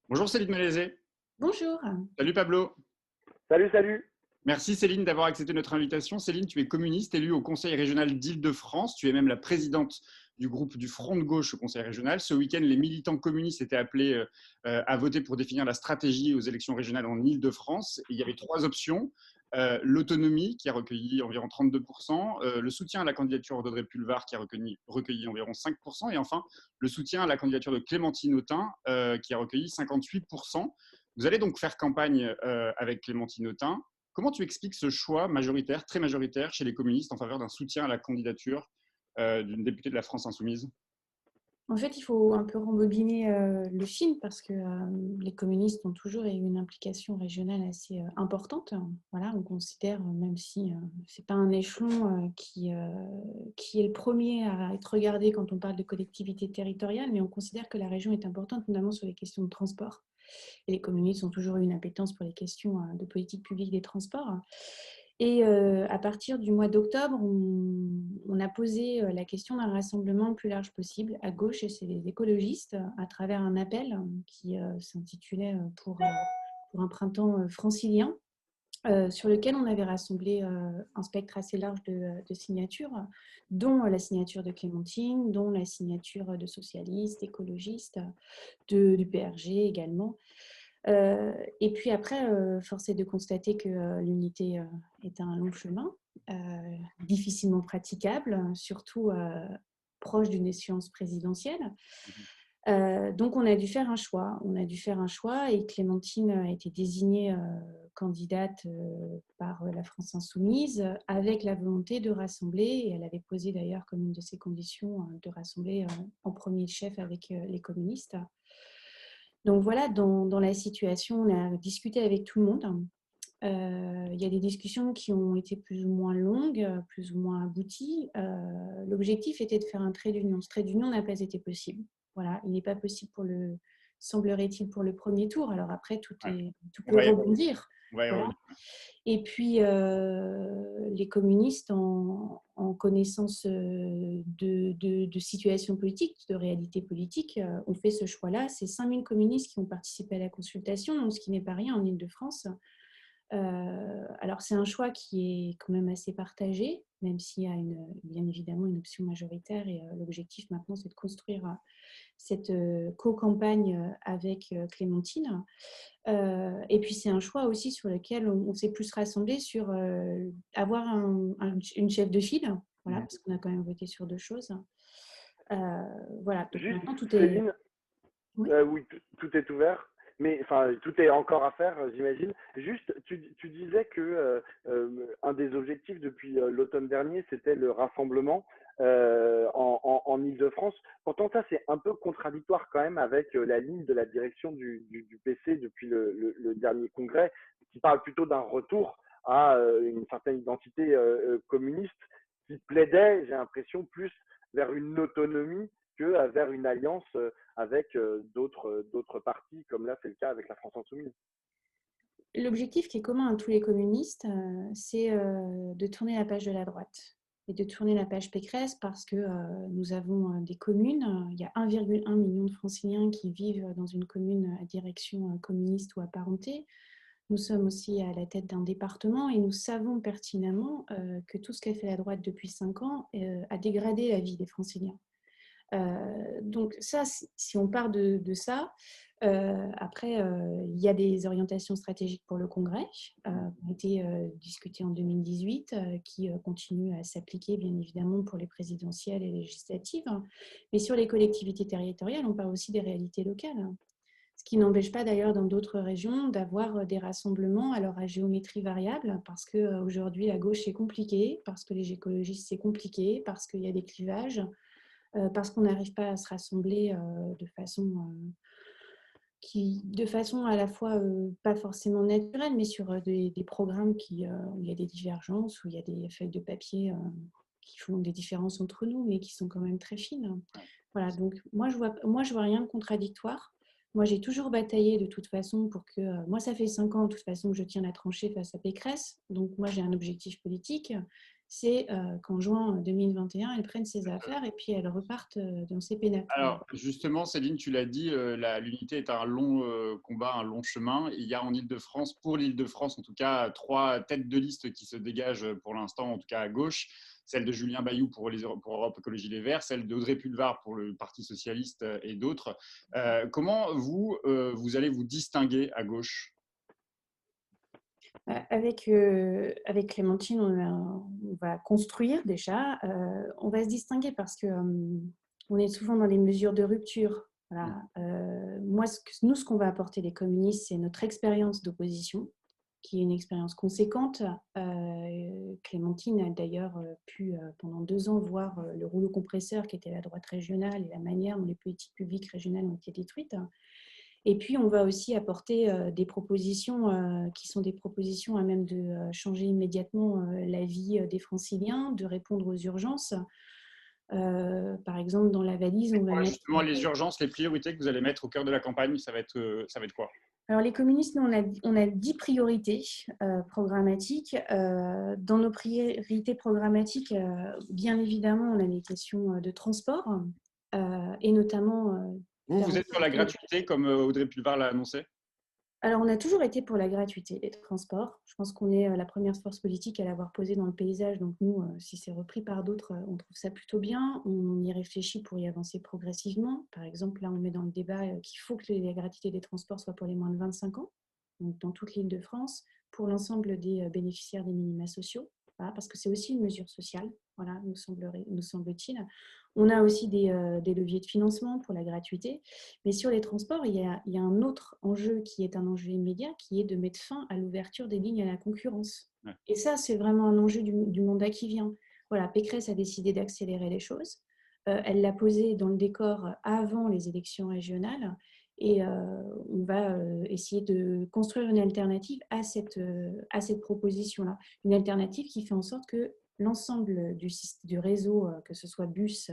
Bonjour Céline Malaisé. Bonjour. Salut Pablo. Salut, salut. Merci Céline d'avoir accepté notre invitation. Céline, tu es communiste élue au Conseil régional d'Île-de-France. Tu es même la présidente du groupe du Front de gauche au Conseil régional. Ce week-end, les militants communistes étaient appelés à voter pour définir la stratégie aux élections régionales en Île-de-France. Il y avait trois options. L'autonomie, qui a recueilli environ 32%, le soutien à la candidature d'Audrey Pulvar, qui a recueilli environ 5%, et enfin le soutien à la candidature de Clémentine Autain, qui a recueilli 58%. Vous allez donc faire campagne avec Clémentine Autain. Comment tu expliques ce choix majoritaire, très majoritaire chez les communistes en faveur d'un soutien à la candidature d'une députée de la France insoumise? En fait, il faut un peu rembobiner le film parce que les communistes ont toujours eu une implication régionale assez importante. Voilà, on considère, même si ce n'est pas un échelon qui est le premier à être regardé quand on parle de collectivité territoriale, mais on considère que la région est importante, notamment sur les questions de transport. Et les communistes ont toujours eu une appétence pour les questions de politique publique des transports. Et à partir du mois d'octobre, on a posé la question d'un rassemblement le plus large possible à gauche et chez les écologistes à travers un appel qui s'intitulait pour un printemps francilien, sur lequel on avait rassemblé un spectre assez large de signatures, dont la signature de Clémentine, dont la signature de socialistes, écologistes, du PRG également. Et puis après, force est de constater que l'unité est un long chemin, difficilement praticable, surtout proche d'une échéance présidentielle. Donc on a dû faire un choix. On a dû faire un choix et Clémentine a été désignée candidate par la France Insoumise avec la volonté de rassembler, et elle avait posé d'ailleurs comme une de ses conditions de rassembler en premier chef avec les communistes. Donc voilà, dans la situation, on a discuté avec tout le monde. Il y a des discussions qui ont été plus ou moins longues, plus ou moins abouties. L'objectif était de faire un trait d'union. Ce trait d'union n'a pas été possible. Voilà, il n'est pas possible semblerait-il, pour le premier tour. Alors après, tout Ouais. peut rebondir. On va y Voilà. revenir. Et puis, les communistes, en connaissance de situation politique, de réalité politique, ont fait ce choix-là. C'est 5000 communistes qui ont participé à la consultation, donc ce qui n'est pas rien en Île-de-France. Alors, c'est un choix qui est quand même assez partagé, même s'il y a bien évidemment une option majoritaire. Et l'objectif maintenant, c'est de construire cette co-campagne avec Clémentine. Et puis, c'est un choix aussi sur lequel on s'est plus rassemblé sur avoir une chef de file, voilà, parce qu'on a quand même voté sur deux choses. Voilà, donc Juste, maintenant, tout est... Céline, Oui. oui, tout est ouvert, mais enfin, tout est encore à faire, j'imagine. Juste, tu disais que un des objectifs depuis l'automne dernier, c'était le rassemblement en Île-de-France. Pourtant, ça, c'est un peu contradictoire quand même avec la ligne de la direction du PC depuis le dernier congrès, qui parle plutôt d'un retour à une certaine identité communiste, qui plaidait, j'ai l'impression, plus vers une autonomie que vers une alliance avec d'autres partis, comme là c'est le cas avec la France Insoumise. L'objectif qui est commun à tous les communistes, c'est de tourner la page de la droite et de tourner la page Pécresse parce que nous avons des communes. Il y a 1,1 million de franciliens qui vivent dans une commune à direction communiste ou apparentée. Nous sommes aussi à la tête d'un département et nous savons pertinemment que tout ce qu'a fait la droite depuis 5 ans a dégradé la vie des franciliens. Donc ça, si on part de ça, après, il y a des orientations stratégiques pour le Congrès qui ont été discutées en 2018, qui continuent à s'appliquer bien évidemment pour les présidentielles et législatives. Mais sur les collectivités territoriales, on parle aussi des réalités locales. Ce qui n'empêche pas d'ailleurs dans d'autres régions d'avoir des rassemblements alors à géométrie variable, parce qu'aujourd'hui la gauche c'est compliqué, parce que les écologistes c'est compliqué, parce qu'il y a des clivages, parce qu'on n'arrive pas à se rassembler de façon à la fois pas forcément naturelle, mais sur des programmes où il y a des divergences, où il y a des feuilles de papier qui font des différences entre nous, mais qui sont quand même très fines. Voilà, donc moi je vois rien de contradictoire. Moi, j'ai toujours bataillé de toute façon pour que... moi, ça fait 5 ans, de toute façon, que je tiens la tranchée face à Pécresse. Donc, moi, j'ai un objectif politique. c'est qu'en juin 2021, elles prennent ses affaires et puis elles repartent dans ces pénales. Alors, justement, Céline, tu l'as dit, l'unité est un long combat, un long chemin. Il y a en Île-de-France, pour l'Île-de-France en tout cas, 3 têtes de liste qui se dégagent pour l'instant, en tout cas à gauche. Celle de Julien Bayou pour Europe Écologie Les Verts, celle d'Audrey Pulvar pour le Parti Socialiste et d'autres. Comment vous allez vous distinguer à gauche? Avec Clémentine, on va construire déjà. On va se distinguer parce que on est souvent dans des mesures de rupture. Voilà. Moi, ce qu'on va apporter les communistes, c'est notre expérience d'opposition, qui est une expérience conséquente. Clémentine a d'ailleurs pu, pendant 2 ans, voir le rouleau compresseur qui était la droite régionale et la manière dont les politiques publiques régionales ont été détruites. Et puis, on va aussi apporter des propositions qui sont des propositions à même de changer immédiatement la vie des Franciliens, de répondre aux urgences. Par exemple, dans la valise, on va mettre… Justement, les urgences, les priorités que vous allez mettre au cœur de la campagne, ça va être quoi? Alors, les communistes, nous, on a 10 priorités programmatiques. Dans nos priorités programmatiques, bien évidemment, on a les questions de transport et notamment… Vous êtes sur la gratuité, comme Audrey Pulvar l'a annoncé? Alors, on a toujours été pour la gratuité des transports. Je pense qu'on est la première force politique à l'avoir posée dans le paysage. Donc, nous, si c'est repris par d'autres, on trouve ça plutôt bien. On y réfléchit pour y avancer progressivement. Par exemple, là, on met dans le débat qu'il faut que la gratuité des transports soit pour les moins de 25 ans, donc dans toute l'Île-de-France, pour l'ensemble des bénéficiaires des minima sociaux. Voilà, parce que c'est aussi une mesure sociale, voilà, nous semble-t-il. On a aussi des leviers de financement pour la gratuité. Mais sur les transports, il y a un autre enjeu qui est un enjeu immédiat, qui est de mettre fin à l'ouverture des lignes à la concurrence. Ouais. Et ça, c'est vraiment un enjeu du mandat qui vient. Voilà, Pécresse a décidé d'accélérer les choses. Elle l'a posé dans le décor avant les élections régionales. Et on va essayer de construire une alternative à cette proposition-là. Une alternative qui fait en sorte que l'ensemble du réseau, que ce soit bus,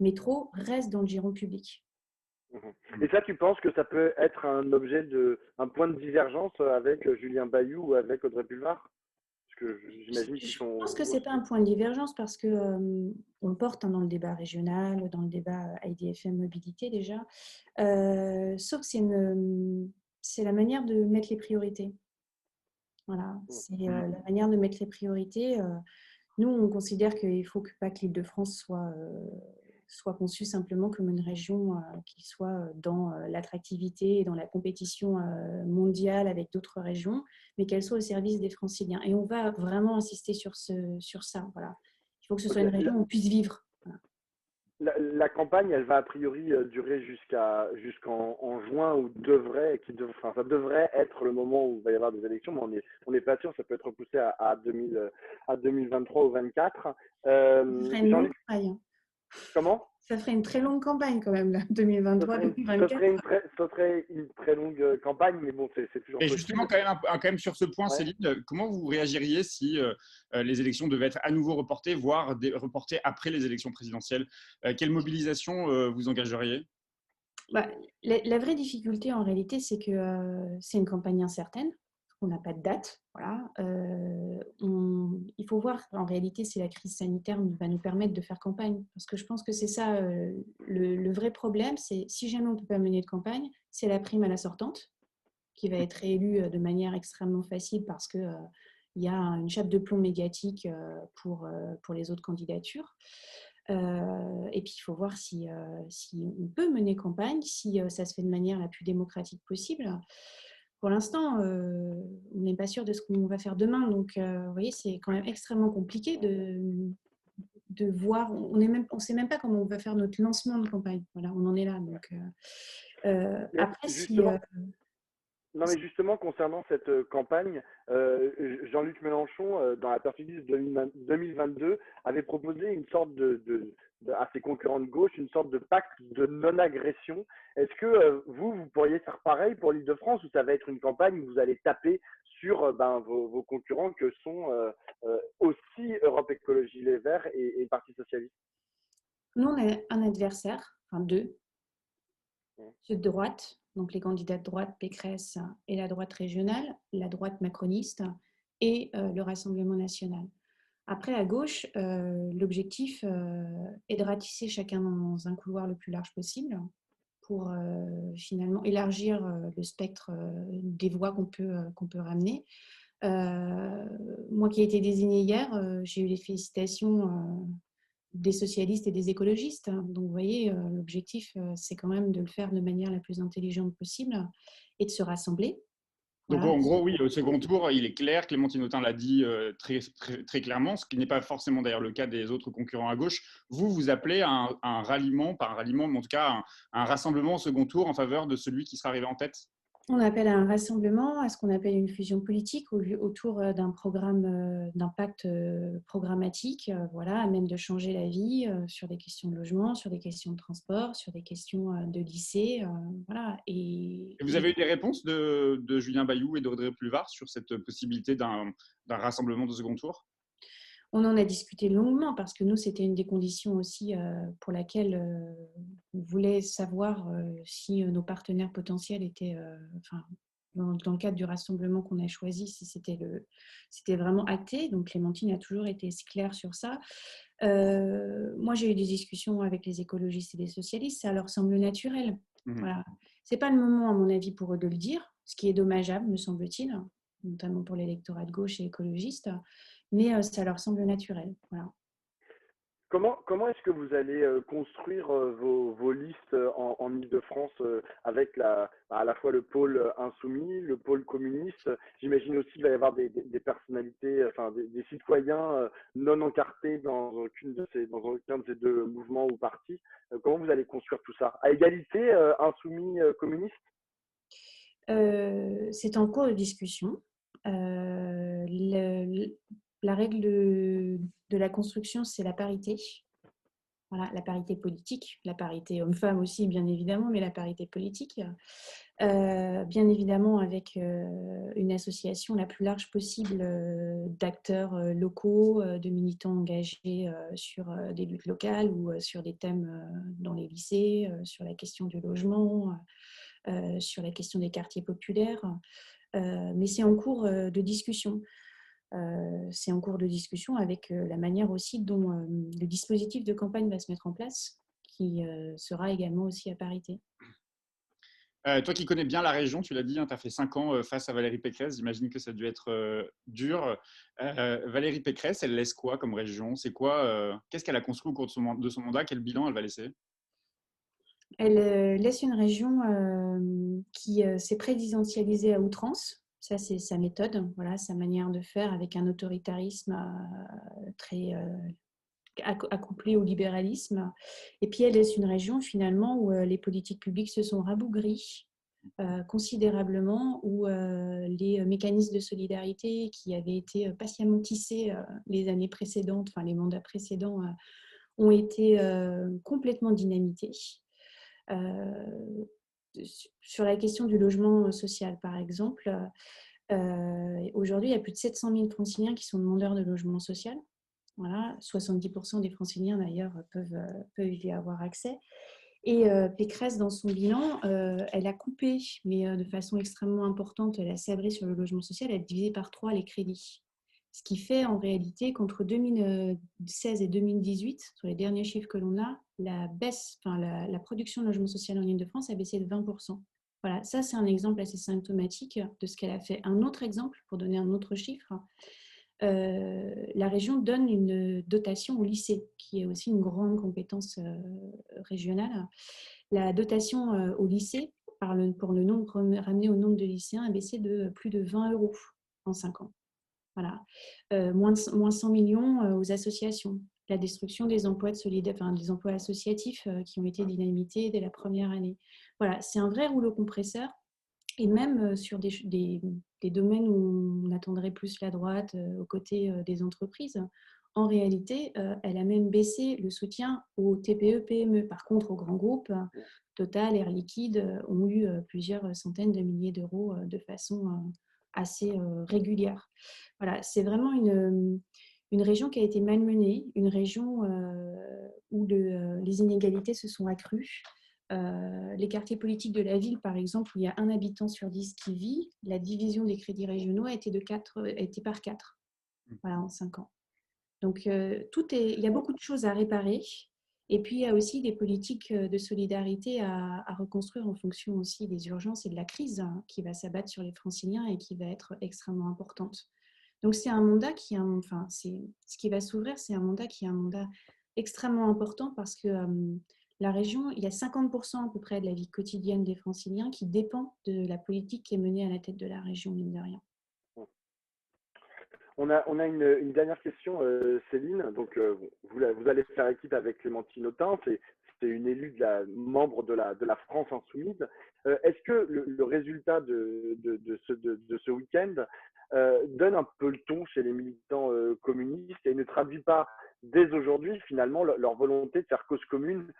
métro, reste dans le giron public. Et ça, tu penses que ça peut être un point de divergence avec Julien Bayou ou avec Audrey Pulvar? Je pense que ce n'est pas un point de divergence parce qu'on le porte dans le débat régional, dans le débat IDFM Mobilité déjà, sauf que c'est la manière de mettre les priorités. Voilà, c'est la manière de mettre les priorités. Nous, on considère qu'il ne faut pas que l'Île-de-France soit conçue simplement comme une région qui soit dans l'attractivité et dans la compétition mondiale avec d'autres régions, mais qu'elle soit au service des Franciliens. Et on va vraiment insister sur ça. Voilà. Il faut que ce soit une région où on puisse vivre. Voilà. La campagne, elle va a priori durer jusqu'en juin, ça devrait être le moment où il va y avoir des élections, mais on n'est pas sûr, ça peut être repoussé à 2023 ou 2024. Comment? Ça ferait une très longue campagne quand même, là, 2023-2024. Ça serait une très longue campagne, mais bon, c'est toujours possible. Et justement, quand même sur ce point, ouais. Céline, comment vous réagiriez si les élections devaient être à nouveau reportées, voire reportées après les élections présidentielles? Quelle mobilisation vous engageriez? La vraie difficulté, en réalité, c'est que c'est une campagne incertaine. On n'a pas de date. Voilà. Il faut voir, en réalité, si la crise sanitaire va nous permettre de faire campagne. Parce que je pense que c'est ça, le vrai problème, c'est si jamais on ne peut pas mener de campagne, c'est la prime à la sortante, qui va être réélue de manière extrêmement facile parce qu'il y a une chape de plomb médiatique pour les autres candidatures. Et puis, il faut voir si on peut mener campagne, si ça se fait de manière la plus démocratique possible. Pour l'instant, on n'est pas sûr de ce qu'on va faire demain. Donc, vous voyez, c'est quand même extrêmement compliqué de voir. On ne sait même pas comment on va faire notre lancement de campagne. Voilà, on en est là. Donc, après, Non, mais justement, concernant cette campagne, Jean-Luc Mélenchon, dans la perspective 2022, avait proposé une sorte à ses concurrents de gauche, une sorte de pacte de non-agression. Est-ce que vous pourriez faire pareil pour l'Île-de-France, ou ça va être une campagne où vous allez taper sur vos concurrents que sont aussi Europe Écologie Les Verts et le Parti Socialiste? Nous, on a un adversaire, enfin deux, ceux de droite, donc les candidats de droite, Pécresse et la droite régionale, la droite macroniste et le Rassemblement national. Après, à gauche, l'objectif est de ratisser chacun dans un couloir le plus large possible pour finalement élargir le spectre des voix qu'on peut ramener. Moi qui ai été désignée hier, j'ai eu les félicitations des socialistes et des écologistes. Donc, vous voyez, l'objectif, c'est quand même de le faire de manière la plus intelligente possible et de se rassembler. Donc, Voilà. en gros, oui, au second tour, il est clair, Clémentine Autain l'a dit très clairement, ce qui n'est pas forcément d'ailleurs le cas des autres concurrents à gauche. Vous appelez à un ralliement, pas un ralliement, mais en tout cas un rassemblement au second tour en faveur de celui qui sera arrivé en tête. On appelle à un rassemblement, à ce qu'on appelle une fusion politique autour d'un programme, d'un pacte programmatique, voilà, à même de changer la vie sur des questions de logement, sur des questions de transport, sur des questions de lycée, voilà. Et vous avez eu des réponses de Julien Bayou et d'Audrey Pulvar sur cette possibilité d'un rassemblement de second tour? On en a discuté longuement parce que nous, c'était une des conditions aussi pour laquelle on voulait savoir si nos partenaires potentiels étaient, enfin, dans le cadre du rassemblement qu'on a choisi, si c'était vraiment acté. Donc, Clémentine a toujours été claire sur ça. Moi, j'ai eu des discussions avec les écologistes et les socialistes. Ça leur semble naturel. Voilà. Ce n'est pas le moment, à mon avis, pour eux de le dire, ce qui est dommageable, me semble-t-il, notamment pour l'électorat de gauche et écologiste. Mais ça leur semble naturel. Voilà. Comment est-ce que vous allez construire vos listes en Ile-de-France avec à la fois le pôle insoumis, le pôle communiste? J'imagine aussi qu'il va y avoir des personnalités, enfin des citoyens non encartés dans dans aucun de ces deux mouvements ou partis. Comment vous allez construire tout ça? À égalité, insoumis, communiste? C'est en cours de discussion. La règle de la construction, c'est la parité. Voilà, la parité politique, la parité homme-femme aussi, bien évidemment, mais la parité politique. Bien évidemment, avec une association la plus large possible d'acteurs locaux, de militants engagés sur des luttes locales ou sur des thèmes dans les lycées, sur la question du logement, sur la question des quartiers populaires. Mais c'est en cours de discussion. C'est en cours de discussion avec la manière aussi dont le dispositif de campagne va se mettre en place, qui sera également aussi à parité. Toi qui connais bien la région, tu l'as dit, hein, tu as fait 5 ans face à Valérie Pécresse. J'imagine que ça a dû être dur. Valérie Pécresse, elle laisse quoi comme région? C'est quoi qu'est-ce qu'elle a construit au cours de son mandat? Quel bilan elle va laisser? Elle laisse une région qui s'est présidentialisée à outrance. Ça, c'est sa méthode, voilà, sa manière de faire avec un autoritarisme très accouplé au libéralisme. Et puis, elle laisse une région finalement où les politiques publiques se sont rabougries considérablement, où les mécanismes de solidarité qui avaient été patiemment tissés les années précédentes, enfin les mandats précédents, ont été complètement dynamités. Sur la question du logement social, par exemple, aujourd'hui, il y a plus de 700 000 franciliens qui sont demandeurs de logement social. Voilà, 70% des franciliens, d'ailleurs, peuvent y avoir accès. Et Pécresse, dans son bilan, elle a coupé, mais de façon extrêmement importante, elle a sabré sur le logement social, elle a divisé par 3 les crédits. Ce qui fait en réalité qu'entre 2016 et 2018, sur les derniers chiffres que l'on a, la production de logement social en Île-de-France a baissé de 20%. Voilà, ça c'est un exemple assez symptomatique de ce qu'elle a fait. Un autre exemple, pour donner un autre chiffre, la région donne une dotation au lycée, qui est aussi une grande compétence régionale. La dotation au lycée, pour le nombre, ramené au nombre de lycéens, a baissé de plus de 20 € en 5 ans. Voilà. Moins 100 millions aux associations. La destruction des emplois des emplois associatifs qui ont été dynamités dès la première année. Voilà, c'est un vrai rouleau compresseur. Et même sur des domaines où on attendrait plus la droite aux côtés des entreprises, en réalité, elle a même baissé le soutien aux TPE-PME. Par contre, aux grands groupes, Total, Air Liquide ont eu plusieurs centaines de milliers d'euros de façon assez régulière. Voilà, c'est vraiment une région qui a été malmenée, une région où les inégalités se sont accrues. Les quartiers politiques de la ville, par exemple, où il y a 1 habitant sur 10 qui vit, la division des crédits régionaux a été par 4, voilà, en 5 ans. Donc, il y a beaucoup de choses à réparer. Et puis, il y a aussi des politiques de solidarité à reconstruire en fonction aussi des urgences et de la crise, hein, qui va s'abattre sur les Franciliens et qui va être extrêmement importante. Donc, c'est un mandat ce qui va s'ouvrir, c'est un mandat qui est un mandat extrêmement important parce que la région, il y a 50% à peu près de la vie quotidienne des Franciliens qui dépend de la politique qui est menée à la tête de la région, mine de rien. On a une dernière question, Céline. Donc, vous allez faire équipe avec Clémentine Autain. C'est une élue membre de la France insoumise. Est-ce que le résultat de ce week-end donne un peu le ton chez les militants communistes et ne traduit pas dès aujourd'hui finalement leur volonté de faire cause commune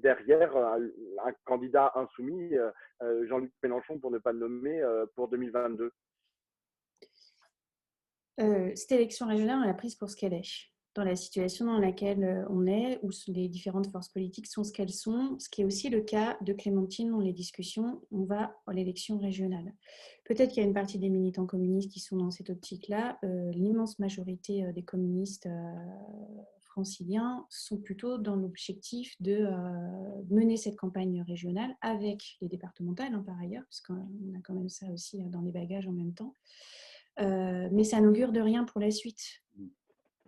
derrière un candidat insoumis, Jean-Luc Mélenchon pour ne pas le nommer, pour 2022? Cette élection régionale, on l'a prise pour ce qu'elle est. Dans la situation dans laquelle on est, où les différentes forces politiques sont ce qu'elles sont, ce qui est aussi le cas de Clémentine dans les discussions, on va à l'élection régionale. Peut-être qu'il y a une partie des militants communistes qui sont dans cette optique-là. L'immense majorité des communistes franciliens sont plutôt dans l'objectif de mener cette campagne régionale avec les départementales, hein, par ailleurs, parce qu'on a quand même ça aussi dans les bagages en même temps. Mais ça n'augure de rien pour la suite,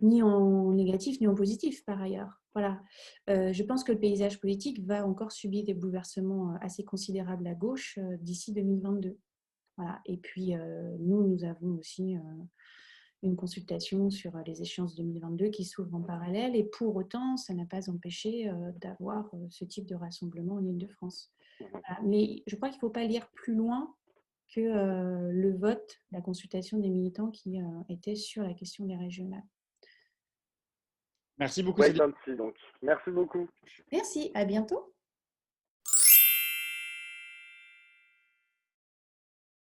ni en négatif ni en positif par ailleurs. Voilà. Je pense que le paysage politique va encore subir des bouleversements assez considérables à gauche d'ici 2022. Voilà. Et puis nous avons aussi une consultation sur les échéances 2022 qui s'ouvre en parallèle, et pour autant ça n'a pas empêché d'avoir ce type de rassemblement en Île-de-France. Voilà. Mais je crois qu'il ne faut pas lire plus loin que le vote, la consultation des militants qui était sur la question des régionales. Merci beaucoup, Céline. Donc. Merci beaucoup. Merci, à bientôt.